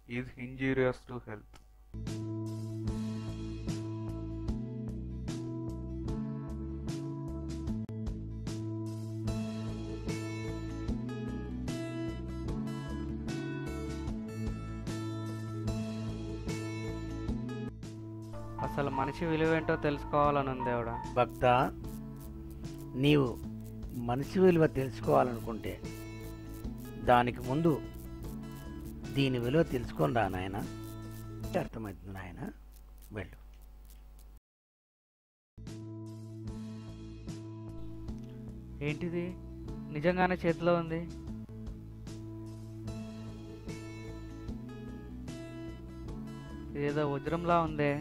is injurious to health. అసలు మనిషి విలువ ఏంటో తెలుసుకోవాలని ఉంది దేవుడా. భక్త, నీవు మనిషి విలువ తెలుసుకోవాలనుకుంటే దానికి ముందు దీని విలువ తెలుసుకొని రా నాయన. అర్థమవుతుంది నాయన, వెళ్ళు. ఏంటిది నిజంగానే చేతిలో ఉంది? ఇదేదో వజ్రంలా ఉందే.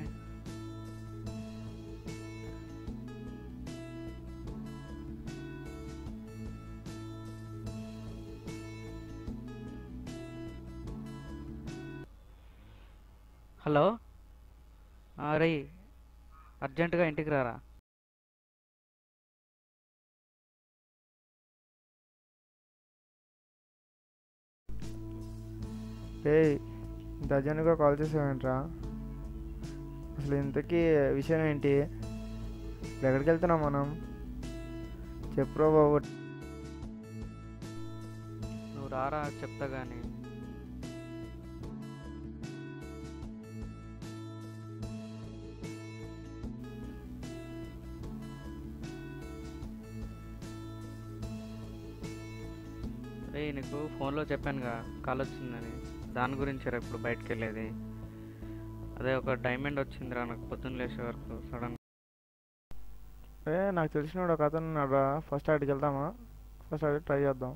హలో, రే, అర్జెంటుగా ఇంటికి రారా. ఇంత అర్జెంట్గా కాల్ చేసావేంట్రా? అసలు ఇంతకీ విషయం ఏంటి? ఎక్కడికి వెళ్తున్నాం మనం? చెప్పురా బాబు. నువ్వు రారా, చెప్తా కానీ. రే, నీకు ఫోన్లో చెప్పానుగా కాల్ వచ్చిందని. దాని గురించి రా ఇప్పుడు బయటకు వెళ్ళేది. అదే ఒక డైమండ్ వచ్చిందిరా నాకు పొద్దున్న లేచే వరకు సడన్. నాకు తెలిసినోడు ఒక అతను ఉన్నాడు రా. ఫస్ట్ అక్కడికి వెళ్దామా? ఫస్ట్ అక్కడికి ట్రై చేద్దాం.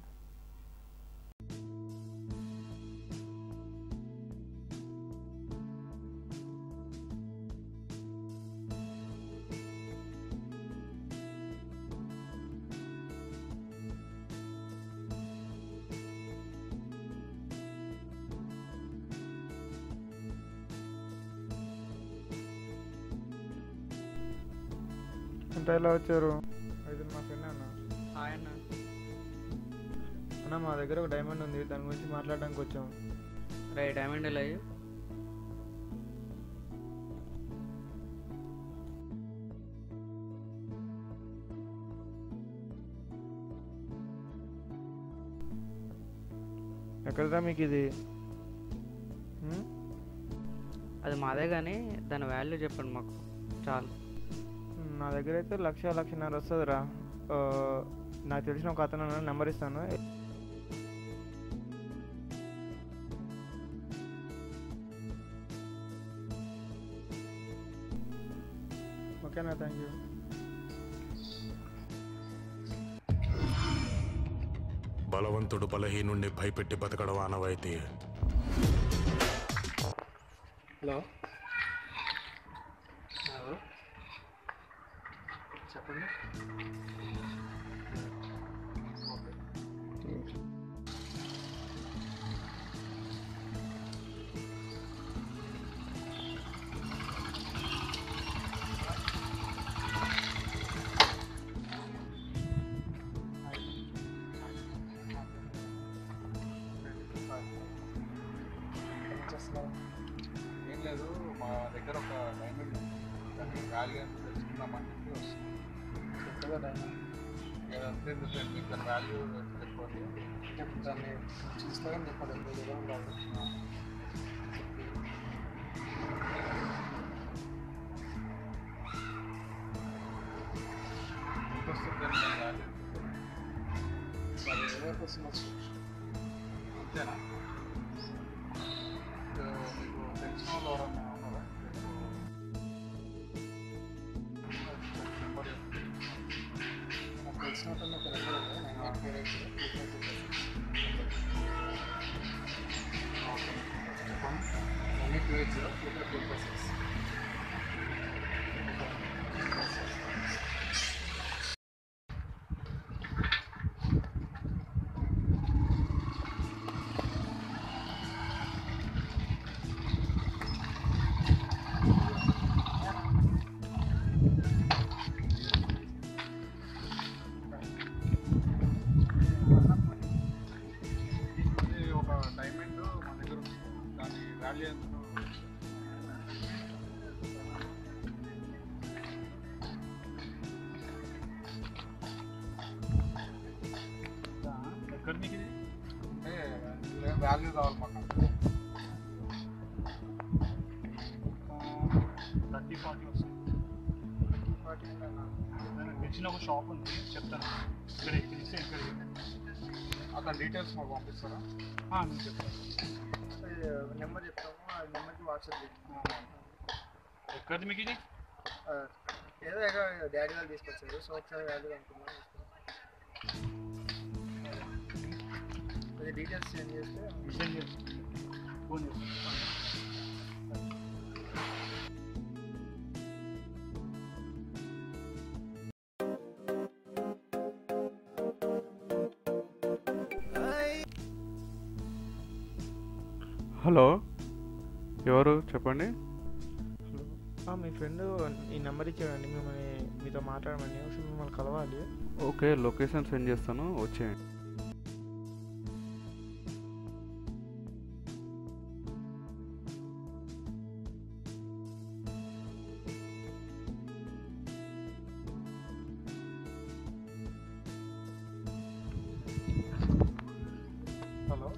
అంటే ఎలా వచ్చారు? అయితే మా ఫ్రెండ్ అన్న. హాయ్ అన్న. అన్న, మా దగ్గర ఒక డైమండ్ ఉంది, దాని గురించి మాట్లాడడానికి వచ్చాం. రే, డైమండ్ ఎలా? ఎక్కడదా మీకు ఇది? అది మాదే కానీ దాని వాల్యూ చెప్పండి మాకు చాలు. నా దగ్గర అయితే 1,00,000-1,50,000 వస్తుందిరా. నాకు తెలిసిన ఒక అతను నెంబర్ ఇస్తాను. ఓకేనా? Thank you. బలవంతుడు బలహీనుండి భయపెట్టి బతకడం ఆనవాయితీ. హలో, చెప్పండి. ఏం లేదు, మా దగ్గర ఒక డైమండ్ ఉంది, దాని వాల్యూ ఎంత తెలుసుకుందామని చెప్పి వస్తుంది. ఏదంటే మీకు దాని వాల్యూ తెలియకపోతే దాన్ని చూసుకోవాలని చెప్పాలి. ఎంత వస్తుంది దాని వాల్యూ? మరి 20% వస్తుంది అంతేనా? మీకు తెలిసిన వాళ్ళు ఎవరన్నా ఉన్నారా? నాకు తెలిసినట్టు తెలంగాణ 9880 ఒక డైమండ్ మన దగ్గర ఉంది, దాని ఎక్కడ మీకు ఇది అంటే వాల్యూ కావాలి మాకు 30-40 వస్తుంది. తెలిసిన ఒక షాప్ ఉంది చెప్తాను. ఇక్కడ తెలిస్తే ఇక్కడ అతని డీటెయిల్స్ మాకు పంపిస్తారా? నేను చెప్తాను. నెంబర్ చెప్తాము, ఆ నెంబర్కి వాట్సాప్ చేస్తాము. ఎక్కడిది మీకు ఇది? ఏదో డాడీ వాళ్ళు తీసుకొచ్చారు, సో ఒకసారి వాల్యూ అనుకున్నాను. డీటెయిల్స్ సెండ్ చేస్తే ఫోన్ చేస్తాను. హలో, ఎవరు చెప్పండి. మీ ఫ్రెండ్ ఈ నెంబర్ ఇచ్చాడండి, మిమ్మల్ని మీతో మాట్లాడమని. ఒకసారి మిమ్మల్ని కలవాలి. ఓకే, లొకేషన్ సెండ్ చేస్తాను, వచ్చేయండి. హలో,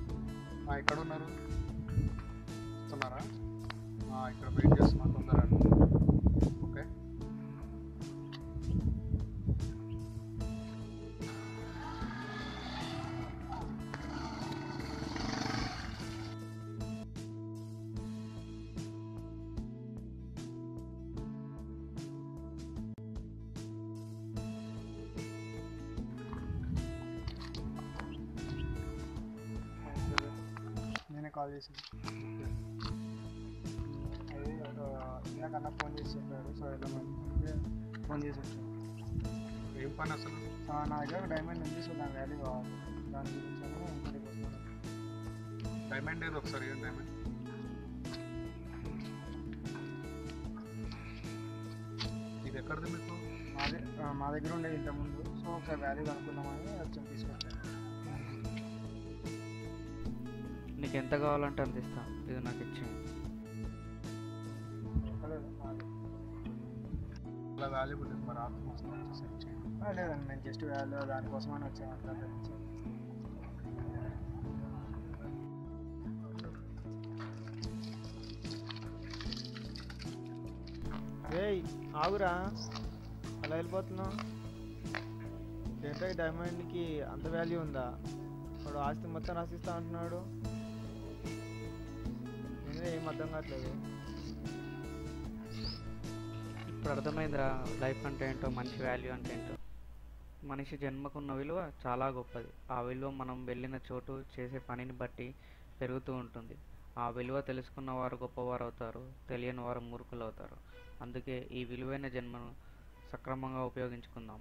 ఎక్కడ ఉన్నారు? వస్తున్నారా? ఇక్కడ వెయిట్ చేస్తున్నా, తొందరగా. ఓకే. నేనే కాల్ చేసాను. అది ఇందాకన్నా ఫోన్ చేసి చెప్పారు, సో వెళ్ళమని ఫోన్ చేసి వచ్చాను. ఏం పని అసలు? నా దగ్గర డైమండ్ ఉంది, సో దాని వాల్యూ కావాలి. దాని గురించి ఇంటికి వస్తున్నాను. డైమండ్ ఏదో ఒకసారి డైమండ్ ఇది ఎక్కడిది మీకు? మా దగ్గర ఉండేది ఇంతకుముందు, సో ఒకసారి వాల్యూ కనుక్కుందామని వచ్చాను, తీసుకొచ్చాను. నీకు ఎంత కావాలంటే అంత ఇస్తాను, ఇది నాకు ఇచ్చేయండి. అలా వాల్యుబుల్ మరి ఆత్మ సెట్ చేయండి. లేదండి, నేను జస్ట్ వాల్యూ దానికోసమని వచ్చాను. ఏయ్ ఆగురా, అలా వెళ్ళిపోతున్నావు. ఏంటో డైమండ్కి అంత వాల్యూ ఉందా? వాడు ఆస్తి మొత్తం రాసిస్తా అంటున్నాడు. నేనే ఏం అర్థం కావట్లేదు. ఇప్పుడు అర్థమైందిరా, లైఫ్ అంటే ఏంటో, మనిషి వాల్యూ అంటే ఏంటో. మనిషి జన్మకున్న విలువ చాలా గొప్పది. ఆ విలువ మనం వెళ్ళిన చోటు, చేసే పనిని బట్టి పెరుగుతూ ఉంటుంది. ఆ విలువ తెలుసుకున్న వారు గొప్పవారు అవుతారు, తెలియని వారు మూర్ఖులు అవుతారు. అందుకే ఈ విలువైన జన్మను సక్రమంగా ఉపయోగించుకుందాం.